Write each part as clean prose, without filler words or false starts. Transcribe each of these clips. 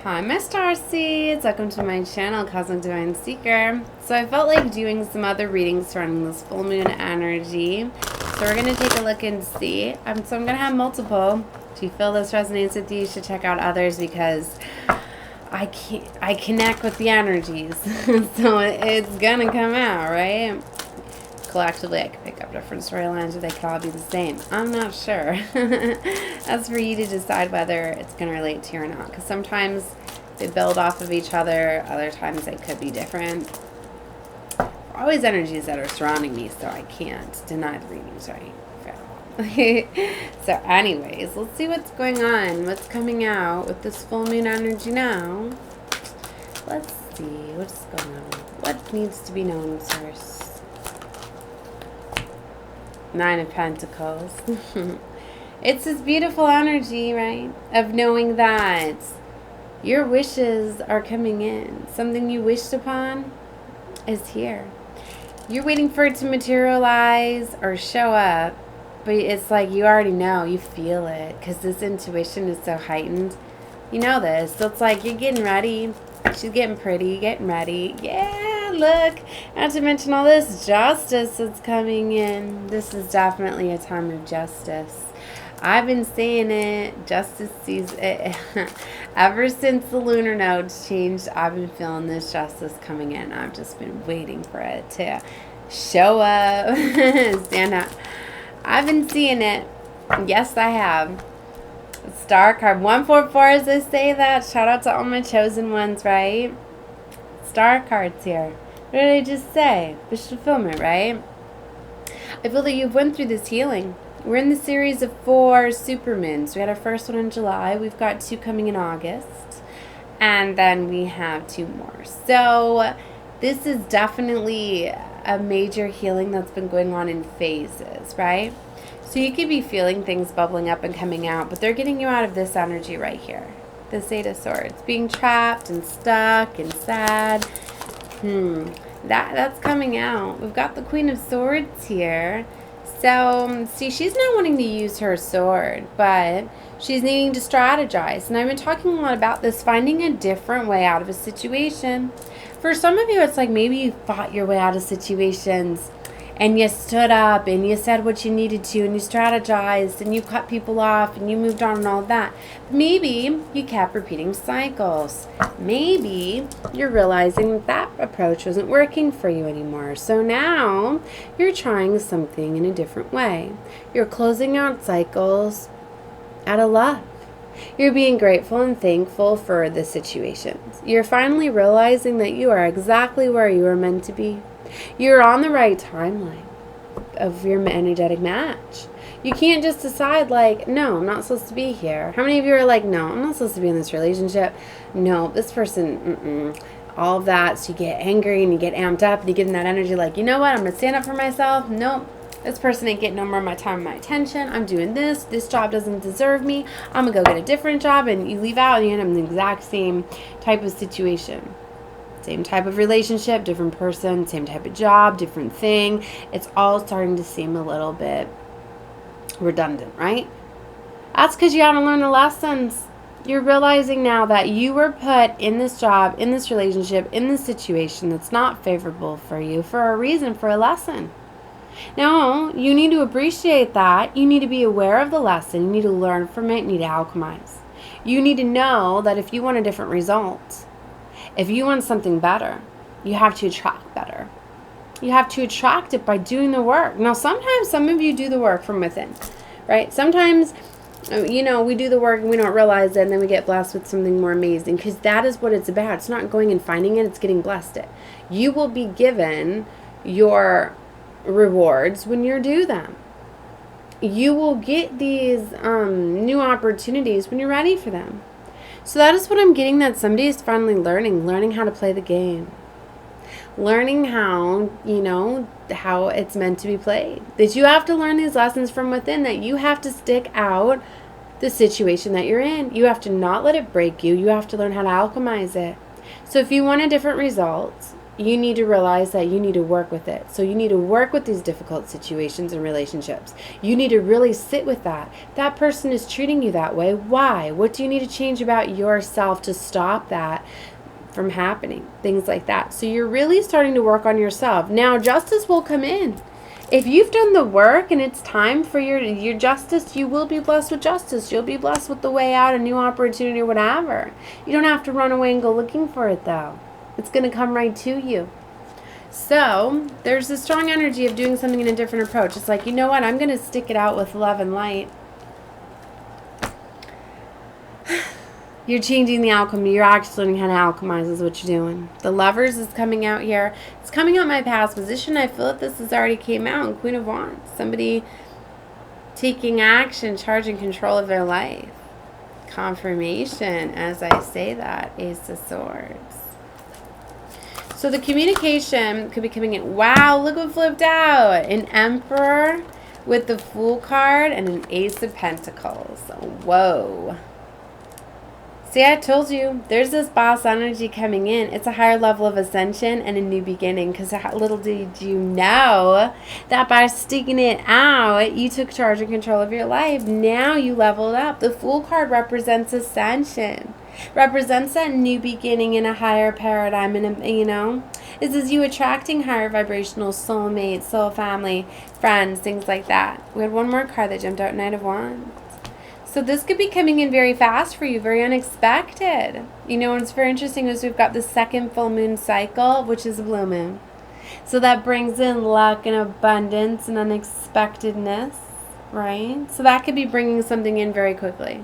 Hi, my Starseeds! Welcome to my channel, Cosmic Divine Seeker. So I felt like doing some other readings surrounding this full moon energy. So we're going to take a look and see. So I'm going to have multiple. If you feel this resonates with you, you should check out others because I connect with the energies. So it's going to come out, right? Collectively, I could pick up different storylines, or they could all be the same. I'm not sure. That's for you to decide whether it's going to relate to you or not. Because sometimes they build off of each other. Other times they could be different. Always energies that are surrounding me, so I can't deny the readings, right? So anyways, let's see what's going on. What's coming out with this full moon energy now. Let's see what's going on. What needs to be known first? Nine of Pentacles. It's this beautiful energy, right? Of knowing that your wishes are coming in. Something you wished upon is here. You're waiting for it to materialize or show up, but it's like you already know, you feel it, because this intuition is so heightened. You know this. So it's like you're getting ready. She's getting pretty, getting ready. Yeah, look. Not to mention all this justice that's coming in. This is definitely a time of justice. I've been seeing it. Justice sees it. Ever since the lunar nodes changed, I've been feeling this justice coming in. I've just been waiting for it to show up. Stand up. I've been seeing it. Yes, I have. Star card 144, as they say that. Shout out to all my chosen ones, right? Star cards here. What did I just say? Wish fulfillment, right? I feel that you've went through this healing. We're in the series of 4 supermoons. We had our first one in July. We've got 2 coming in August. And then we have 2 more. So this is definitely a major healing that's been going on in phases, right? So you could be feeling things bubbling up and coming out, but they're getting you out of this energy right here. This 8 of Swords. Being trapped and stuck and sad. That's coming out. We've got the Queen of Swords here. So, see, she's not wanting to use her sword, but she's needing to strategize. And I've been talking a lot about this, finding a different way out of a situation. For some of you, it's like maybe you fought your way out of situations and you stood up and you said what you needed to and you strategized and you cut people off and you moved on and all of that. Maybe you kept repeating cycles. Maybe you're realizing that approach wasn't working for you anymore. So now you're trying something in a different way. You're closing out cycles out of love. You're being grateful and thankful for the situations. You're finally realizing that you are exactly where you were meant to be. You're on the right timeline of your energetic match. You can't just decide like, no, I'm not supposed to be here. How many of you are like, no, I'm not supposed to be in this relationship. No, this person, all of that. So you get angry and you get amped up and you get in that energy like, you know what, I'm going to stand up for myself. Nope, this person ain't getting no more of my time and my attention. I'm doing this. This job doesn't deserve me. I'm going to go get a different job. And you leave out and you end up in the exact same type of situation. Same type of relationship, different person, same type of job, different thing. It's all starting to seem a little bit redundant, right? That's because you haven't learned the lessons. You're realizing now that you were put in this job, in this relationship, in this situation that's not favorable for you for a reason, for a lesson. Now, you need to appreciate that. You need to be aware of the lesson. You need to learn from it. You need to alchemize. You need to know that if you want a different result, if you want something better, you have to attract better. You have to attract it by doing the work. Now, sometimes some of you do the work from within, right? Sometimes, you know, we do the work and we don't realize it, and then we get blessed with something more amazing, because that is what it's about. It's not going and finding it, it's getting blessed it. You will be given your rewards when you do them. You will get these new opportunities when you're ready for them. So that is what I'm getting, that somebody is finally learning how to play the game. Learning how, you know, how it's meant to be played. That you have to learn these lessons from within, that you have to stick out the situation that you're in. You have to not let it break you. You have to learn how to alchemize it. So if you want a different result, you need to realize that you need to work with it. So you need to work with these difficult situations and relationships. You need to really sit with that. That person is treating you that way. Why? What do you need to change about yourself to stop that from happening? Things like that. So you're really starting to work on yourself. Now, justice will come in. If you've done the work and it's time for your justice, you will be blessed with justice. You'll be blessed with the way out, a new opportunity, or whatever. You don't have to run away and go looking for it, though. It's going to come right to you. So there's a strong energy of doing something in a different approach. It's like, you know what? I'm going to stick it out with love and light. You're changing the alchemy. You're actually learning how to alchemize is what you're doing. The Lovers is coming out here. It's coming out my past position. I feel that this has already came out in Queen of Wands. Somebody taking action, charging control of their life. Confirmation as I say that. Ace of Swords. So the communication could be coming in. Wow, look what flipped out. An Emperor with the Fool card and an Ace of Pentacles. Whoa. See, I told you, there's this boss energy coming in. It's a higher level of ascension and a new beginning. Because little did you know that by sticking it out, you took charge and control of your life. Now you leveled up. The Fool card represents ascension. Represents that new beginning in a higher paradigm. And, this is you attracting higher vibrational soulmates, soul family, friends, things like that. We had one more card that jumped out, Knight of Wands. So this could be coming in very fast for you, very unexpected. What's very interesting is we've got the second full moon cycle, which is a blue moon. So that brings in luck and abundance and unexpectedness, right? So that could be bringing something in very quickly.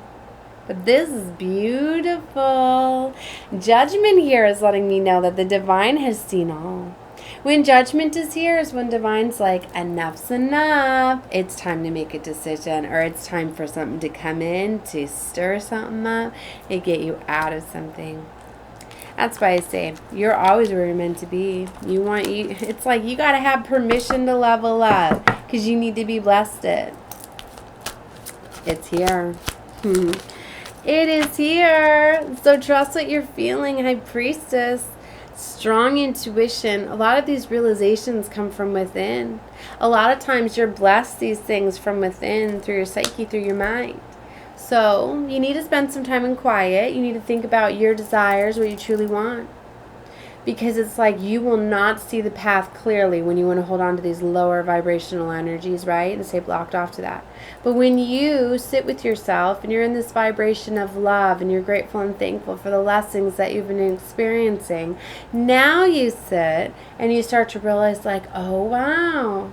But this is beautiful. Judgment here is letting me know that the divine has seen all. When judgment is here is when divine's like, enough's enough. It's time to make a decision, or it's time for something to come in to stir something up and get you out of something. That's why I say you're always where you're meant to be. It's like you got to have permission to level up because you need to be blessed. It's here. It is here. So trust what you're feeling, High Priestess. Strong intuition. A lot of these realizations come from within. A lot of times you're blessed these things from within, through your psyche, through your mind. So you need to spend some time in quiet. You need to think about your desires, what you truly want. Because it's like you will not see the path clearly when you want to hold on to these lower vibrational energies, right? And stay blocked off to that. But when you sit with yourself and you're in this vibration of love and you're grateful and thankful for the lessons that you've been experiencing, now you sit and you start to realize like, oh, wow.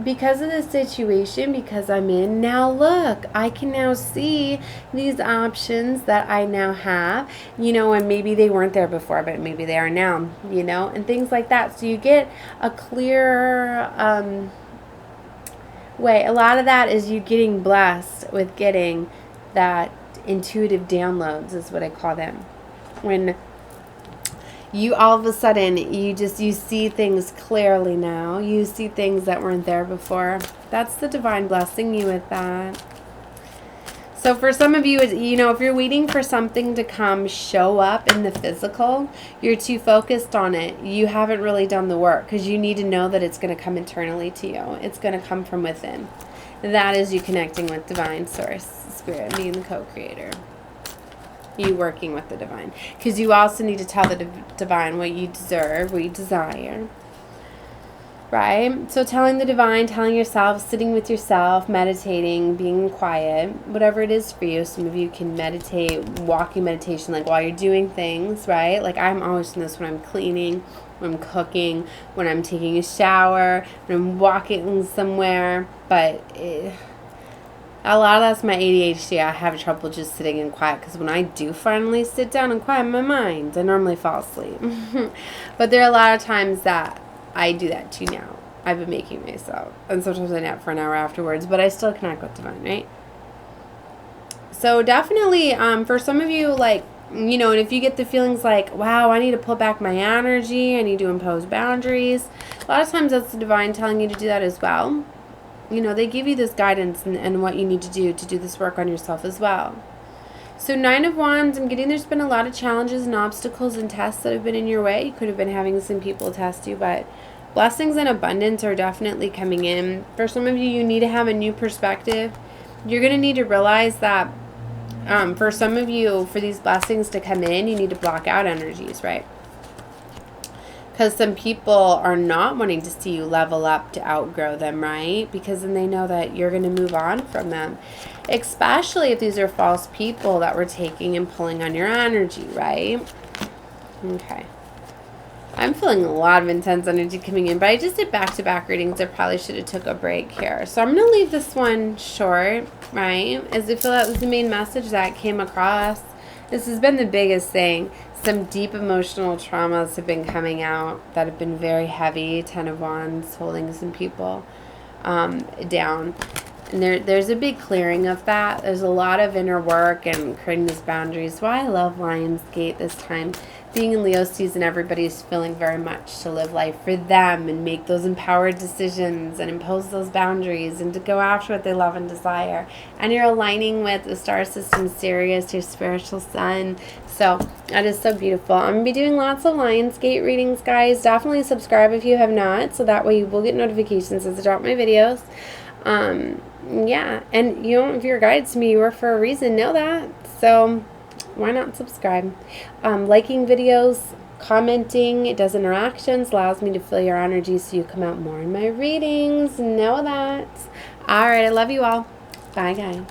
Because of this situation, because I'm in, now look, I can now see these options that I now have, and maybe they weren't there before, but maybe they are now, and things like that. So you get a clear way. A lot of that is you getting blessed with getting that intuitive downloads is what I call them. When you all of a sudden, you see things clearly now. You see things that weren't there before. That's the divine blessing you with that. So for some of you, if you're waiting for something to come show up in the physical, you're too focused on it. You haven't really done the work because you need to know that it's going to come internally to you. It's going to come from within. That is you connecting with divine source, spirit, being the co-creator. You working with the divine. Because you also need to tell the divine what you deserve, what you desire. Right? So telling the divine, telling yourself, sitting with yourself, meditating, being quiet, whatever it is for you. Some of you can meditate, walking meditation, like while you're doing things, right? Like I'm always doing this when I'm cleaning, when I'm cooking, when I'm taking a shower, when I'm walking somewhere. But a lot of that's my ADHD. I have trouble just sitting in quiet because when I do finally sit down and quiet my mind, I normally fall asleep. But there are a lot of times that I do that too now. I've been making myself. And sometimes I nap for an hour afterwards, but I still connect with divine, right? So definitely, for some of you, like, and if you get the feelings like, wow, I need to pull back my energy, I need to impose boundaries, a lot of times that's the divine telling you to do that as well. They give you this guidance and what you need to do this work on yourself as well. So 9 of Wands, I'm getting there's been a lot of challenges and obstacles and tests that have been in your way. You could have been having some people test you, but blessings and abundance are definitely coming in. For some of you, you need to have a new perspective. You're going to need to realize that for some of you, for these blessings to come in, you need to block out energies, right? Because some people are not wanting to see you level up to outgrow them, right? Because then they know that you're going to move on from them. Especially if these are false people that were taking and pulling on your energy, right? Okay. I'm feeling a lot of intense energy coming in, but I just did back-to-back readings. I probably should have took a break here. So I'm going to leave this one short, right? As I feel that was the main message that came across. This has been the biggest thing. Some deep emotional traumas have been coming out that have been very heavy. 10 of Wands holding some people down. And there's a big clearing of that. There's a lot of inner work and creating these boundaries. Why I love Lionsgate this time. Being in Leo season, everybody's feeling very much to live life for them and make those empowered decisions and impose those boundaries and to go after what they love and desire. And you're aligning with the star system Sirius, your spiritual sun. So that is so beautiful. I'm going to be doing lots of Lionsgate readings, guys. Definitely subscribe if you have not, so that way you will get notifications as I drop my videos. Yeah, and you know, if you're guides to me, you work for a reason, know that. So why not subscribe? Liking videos, commenting, it does interactions, allows me to feel your energy so you come out more in my readings. Know that. All right, I love you all. Bye, guys.